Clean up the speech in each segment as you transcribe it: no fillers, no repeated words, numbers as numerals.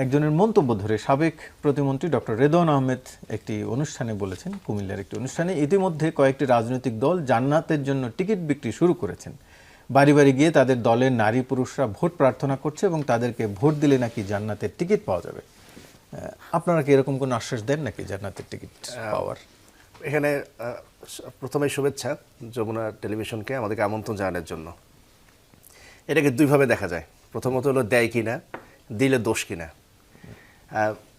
একজনের মন্তব্য ধরে সাবেক প্রতিমন্ত্রী ডক্টর রেদওয়ান আহমেদ একটি অনুষ্ঠানে বলেছেন, কুমিল্লার একটি অনুষ্ঠানে, ইতিমধ্যে কয়েকটি রাজনৈতিক দল জান্নাতের জন্য টিকিট বিক্রি শুরু করেছেন। বাড়ি বাড়ি গিয়ে তাদের দলের নারী পুরুষরা ভোট প্রার্থনা করছে এবং তাদেরকে ভোট দিলে নাকি জান্নাতের টিকিট পাওয়া যাবে। আপনারা কি এরকম কোনো আশ্বাস দেন নাকি জান্নাতের টিকিট পাওয়ার? এখানে প্রথমে শুভেচ্ছা যমুনা টেলিভিশনকে আমাদেরকে আমন্ত্রণ জানানোর জন্য। এটাকে দুইভাবে দেখা যায়। প্রথমত হলো দেয় কিনা, দিলে দোষ কিনা।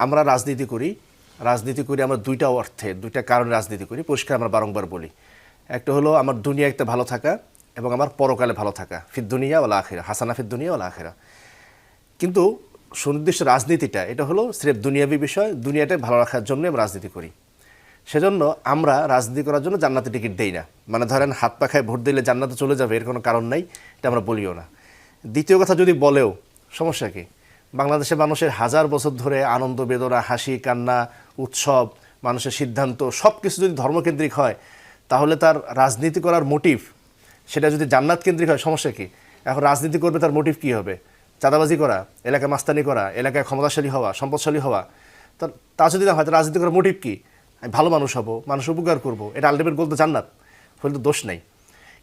আমরা রাজনীতি করি আমরা দুইটা অর্থে, দুইটা কারণে রাজনীতি করি, পরিষ্কার আমরা বারংবার বলি। একটা হলো আমার দুনিয়া একটা ভালো থাকা এবং আমার পরকালে ভালো থাকা, ফিদ দুনিয়া ওয়াল আখিরা, হাসানা ফিদ দুনিয়া ওয়াল আখিরা। কিন্তু সুনির্দিষ্ট রাজনীতিটা এটা হলো স্রেফ দুনিয়াবী বিষয়, দুনিয়াটা ভালো রাখার জন্য আমরা রাজনীতি করি। সেজন্য আমরা রাজনীতি করার জন্য জান্নাতে টিকিট দেই না। মানে ধরেন হাত পাখায় ভোট দিলে জান্নাতে চলে যাবে এর কোনো কারণ নাই, এটা আমরা বলিও না। দ্বিতীয় কথা যদি বলেও সমস্যা কি, বাংলাদেশের মানুষের হাজার বছর ধরে আনন্দ বেদনা, হাসি কান্না, উৎসব, মানুষের সিদ্ধান্ত সব কিছু যদি ধর্মকেন্দ্রিক হয়, তাহলে তার রাজনীতি করার মোটিভ সেটা যদি জান্নাত কেন্দ্রিক হয়, সমস্যা কি? এখন রাজনীতি করবে তার মোটিভ কী হবে? চাঁদাবাজি করা, এলাকায় মাস্তানি করা, এলাকায় ক্ষমতাশালী হওয়া, সম্পদশালী হওয়া। তা যদি না হয়, তার রাজনীতি করার মোটিভ কী? আমি ভালো মানুষ হব, মানুষ উপকার করব, এটা আলটিমেট গোল তো জান্নাত, ফলে তো দোষ নেই।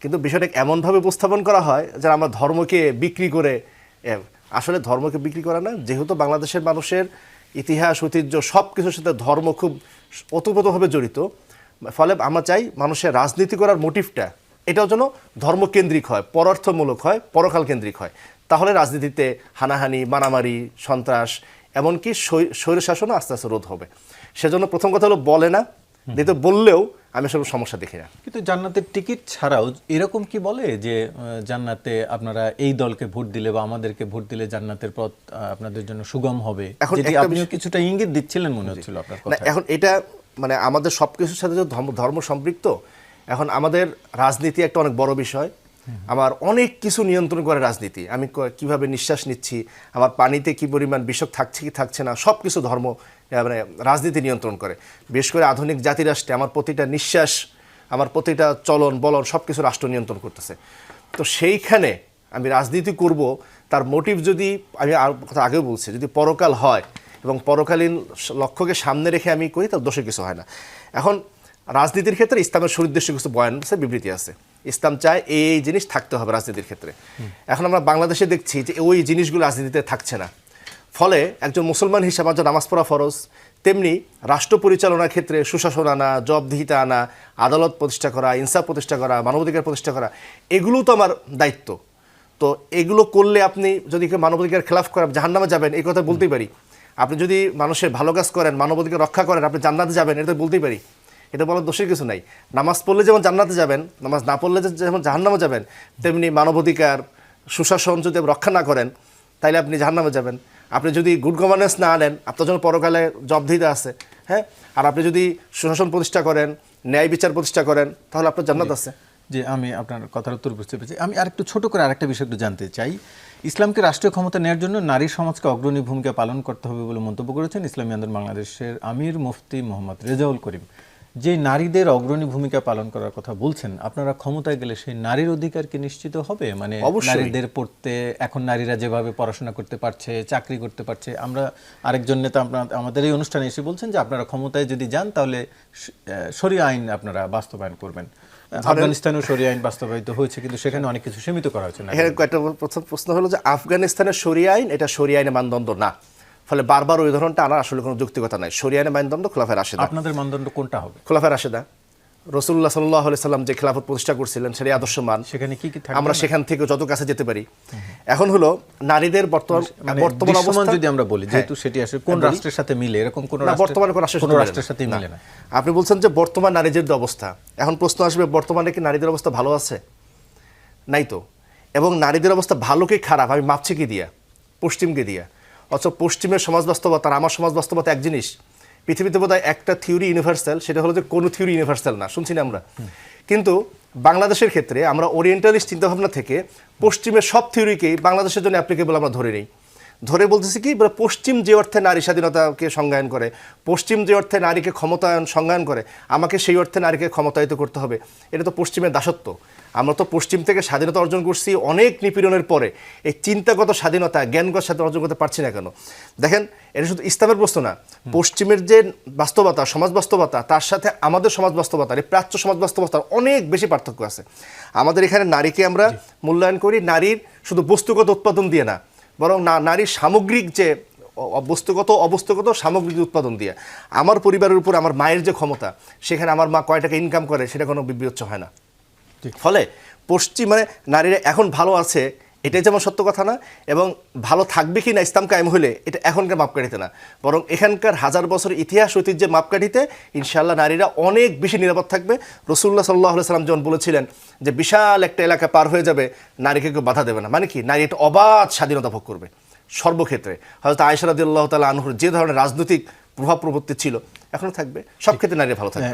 কিন্তু বিষয়টা এমনভাবে উপস্থাপন করা হয় যে আমরা ধর্মকে বিক্রি করে, আসলে ধর্মকে বিক্রি করা না, যেহেতু বাংলাদেশের মানুষের ইতিহাস ঐতিহ্য সব কিছুর সাথে ধর্ম খুব ওতপ্রোতভাবে জড়িত, ফলে আমরা চাই মানুষের রাজনীতি করার মোটিভটা এটাও যেন ধর্মকেন্দ্রিক হয়, পরার্থমূলক হয়, পরকাল কেন্দ্রিক হয়। তাহলে রাজনীতিতে হানাহানি, মারামারি, সন্ত্রাস, এমনকি স্বৈরশাসনও আস্তে আস্তে রোধ হবে। সেজন্য প্রথম কথা হলো বলে না, দ্বিতীয় বললেও আমি আসলে সমস্যা দেখি না। কিন্তু জান্নাতের টিকিট ছাড়াও এরকম কি বলে যে জান্নাতে আপনারা এই দলকে ভোট দিলে বা আমাদেরকে ভোট দিলে জান্নাতের পথ আপনাদের জন্য সুগম হবে? এখন আপনিও কিছুটা ইঙ্গিত দিচ্ছিলেন মনে হচ্ছিল আপনার কথা। এখন এটা মানে আমাদের সব কিছুর সাথে যে ধর্ম সম্পৃক্ত, এখন আমাদের রাজনীতি একটা অনেক বড় বিষয়। আমার অনেক কিছু নিয়ন্ত্রণ করে রাজনীতি। আমি কিভাবে নিঃশ্বাস নিচ্ছি, আমার পানিতে কি পরিমাণ বিষাক্ত থাকছে কি থাকছে না, সব কিছু ধর্ম মানে রাজনীতি নিয়ন্ত্রণ করে। বিশেষ করে আধুনিক জাতিরাষ্ট্রে আমার প্রতিটা নিঃশ্বাস, আমার প্রতিটা চলন বলন সব কিছু রাষ্ট্র নিয়ন্ত্রণ করতেছে। তো সেইখানে আমি রাজনীতি করব, তার মোটিভ যদি, আমি আর কথা আগেও বলছি, যদি পরকাল হয় এবং পরকালীন লক্ষ্যকে সামনে রেখে আমি করি, তার দোষে কিছু হয় না। এখন রাজনীতির ক্ষেত্রে ইসলামের সুনির্দিষ্ট কিছু বয়ান আছে, বিবৃতি আছে। ইসলাম চায় এই জিনিস থাকতে হবে রাজনীতির ক্ষেত্রে। এখন আমরা বাংলাদেশে দেখছি যে ওই জিনিসগুলো রাজনীতিতে থাকছে না। ফলে একজন মুসলমান হিসাবে যে নামাজ পড়া ফরজ, তেমনি রাষ্ট্র পরিচালনার ক্ষেত্রে সুশাসন আনা, জবাবদিহিতা আনা, আদালত প্রতিষ্ঠা করা, ইনসাফ প্রতিষ্ঠা করা, মানবাধিকার প্রতিষ্ঠা করা, এগুলো তো আমার দায়িত্ব। তো এগুলো করলে আপনি যদি মানবাধিকার খেলাফ করেন জাহান্নামে যাবেন, এই কথা বলতেই পারি। আপনি যদি মানুষের ভালো কাজ করেন, মানবাধিকার রক্ষা করেন, আপনি জান্নাতে যাবেন, এটা বলতেই পারি। এটা বলার দোষের কিছু নাই। নামাজ পড়লে যেমন জান্নাতে যাবেন, নামাজ না পড়লে যেমন জাহান্নামে যাবেন, তেমনি মানবাধিকার সুশাসন যদি রক্ষা না করেন, তাইলে আপনি জাহান্নামে যাবেন। আপনি যদি গুড গভর্নেন্স না আনেন, আপনার জন্য পরকালে জবাবদিহিতা আছে, হ্যাঁ। আর আপনি যদি সুশাসন প্রতিষ্ঠা করেন, ন্যায় বিচার প্রতিষ্ঠা করেন, তাহলে আপনার জান্নাত আছে। যে আমি আপনার কথার উত্তর বুঝতে পেরেছি। আমি আরেকটু ছোট করে আরেকটা বিষয় একটু জানতে চাই। ইসলামকে রাষ্ট্রীয় ক্ষমতা নেওয়ার জন্য নারী সমাজকে অগ্রণী ভূমিকা পালন করতে হবে বলে মন্তব্য করেছেন ইসলামী আন্দোলন বাংলাদেশের আমির মুফতি মোহাম্মদ রেজাউল করিম। যে নারীদের অগ্রণী ভূমিকা পালন করার কথা বলছেন, আপনারা ক্ষমতায় গেলে সেই নারীর অধিকার কি নিশ্চিত হবে? মানে নারীদের পড়তে, এখন নারীরা যেভাবে পড়াশোনা করতে পারছে, চাকরি করতে পারছে, আমরা আরেকজন নেতা আমাদের এই অনুষ্ঠানে এসে বলছেন যে আপনারা ক্ষমতায় যদি যান তাহলে শরিয়া আইন আপনারা বাস্তবায়ন করবেন। আফগানিস্তানেও শরিয়া আইন বাস্তবায়িত হয়েছে, কিন্তু সেখানে অনেক কিছু সীমিত করা হয়েছে। এখানে একটা প্রশ্ন হলো যে আফগানিস্তানের শরিয়া আইন এটা শরিয়া আইনের মানদণ্ড না, ফলে বারবার ওই ধরনটা আনার আসলে কোনো যৌক্তিকতা নাই। শরিয়া আইনের মানদণ্ড খোলাফায়ে রাশেদা। আপনাদের মানদণ্ড কোনটা হবে? খোলাফায়ে রাশেদা। রাসূলুল্লাহ সাল্লাল্লাহু আলাইহি সাল্লাম যে খেলাফত প্রতিষ্ঠা করছিলেন সেটা আদর্শমান। সেখানে কি আমরা সেখান থেকে যত কাছে যেতে পারি। এখন হলো নারীদের বর্তমান অবস্থা যদি আমরা বলি, যেহেতু সেটি আসলে কোন রাষ্ট্রের সাথে মিলে, এরকম কোন বর্তমানে কোন রাষ্ট্রের সাথে মিলে না। আপনি বলছেন যে বর্তমান নারীদের অবস্থা, এখন প্রশ্ন আসবে বর্তমানে কি নারীদের অবস্থা ভালো আছে? নাই তো। এবং নারীদের অবস্থা ভালো কি খারাপ আমি মাপছি কি দিয়া? পশ্চিমকে দিয়া। অথচ পশ্চিমের সমাজ বাস্তবতা আর আমার সমাজ বাস্তবতা এক জিনিস। পৃথিবীতে বোধহয় একটা থিওরি ইউনিভার্সাল, সেটা হলো যে কোনো থিওরি ইউনিভার্সাল না, শুনছি না আমরা। কিন্তু বাংলাদেশের ক্ষেত্রে আমরা ওরিয়েন্টালিস্ট চিন্তাভাবনা থেকে পশ্চিমের সব থিওরিকেই বাংলাদেশের জন্য অ্যাপ্লিকেবল আমরা ধরে নিই। ধরে বলতেছি কি, পশ্চিম যে অর্থে নারী স্বাধীনতাকে সংজ্ঞায়ন করে, পশ্চিম যে অর্থে নারীকে ক্ষমতায়ন সংজ্ঞায়ন করে, আমাকে সেই অর্থে নারীকে ক্ষমতায়িত করতে হবে। এটা তো পশ্চিমের দাসত্ব। আমরা তো পশ্চিম থেকে স্বাধীনতা অর্জন করছি অনেক নিপীড়নের পরে, এই চিন্তাগত স্বাধীনতা জ্ঞানগত স্বাধীনতা অর্জন করতে পারছি না কেন? দেখেন, এটা শুধু ইসলামের প্রশ্ন না, পশ্চিমের যে বাস্তবতা, সমাজ বাস্তবতা, তার সাথে আমাদের সমাজ বাস্তবতার, এই প্রাচ্য সমাজ বাস্তবতার অনেক বেশি পার্থক্য আছে। আমাদের এখানে নারীকে আমরা মূল্যায়ন করি নারীর শুধু বস্তুগত উৎপাদন দিয়ে না, বরং নারীর সামগ্রিক যে বস্তুগত অবস্তুগত সামগ্রিক উৎপাদন দিয়ে। আমার পরিবারের উপর আমার মায়ের যে ক্ষমতা, সেখানে আমার মা কয় টাকা ইনকাম করে সেটা কোনো বিবেচ্য হয় না। ফলে পশ্চিম মানে নারীরা এখন ভালো আছে এটাই যেমন সত্য কথা না, এবং ভালো থাকবে কি না ইসলাম কায়েম হলে এটা এখনকার মাপকাঠিতে না, বরং এখানকার হাজার বছর ইতিহাস ঐতিহ্যের মাপকাঠিতে ইনশাআল্লাহ নারীরা অনেক বেশি নিরাপদ থাকবে। রাসূলুল্লাহ সাল্লাল্লাহু আলাইহি সাল্লাম যেমন বলেছিলেন যে বিশাল একটা এলাকা পার হয়ে যাবে, নারীকে কেউ বাধা দেবে না। মানে কি, নারী একটা অবাধ স্বাধীনতা ভোগ করবে সর্বক্ষেত্রে। হযরত আয়েশা রাদিয়াল্লাহু তাআলা আনহুর যে ধরনের রাজনৈতিক প্রভাব প্রবর্তী ছিল এখনো থাকবে, সব ক্ষেত্রে নারী ভালো থাকবে।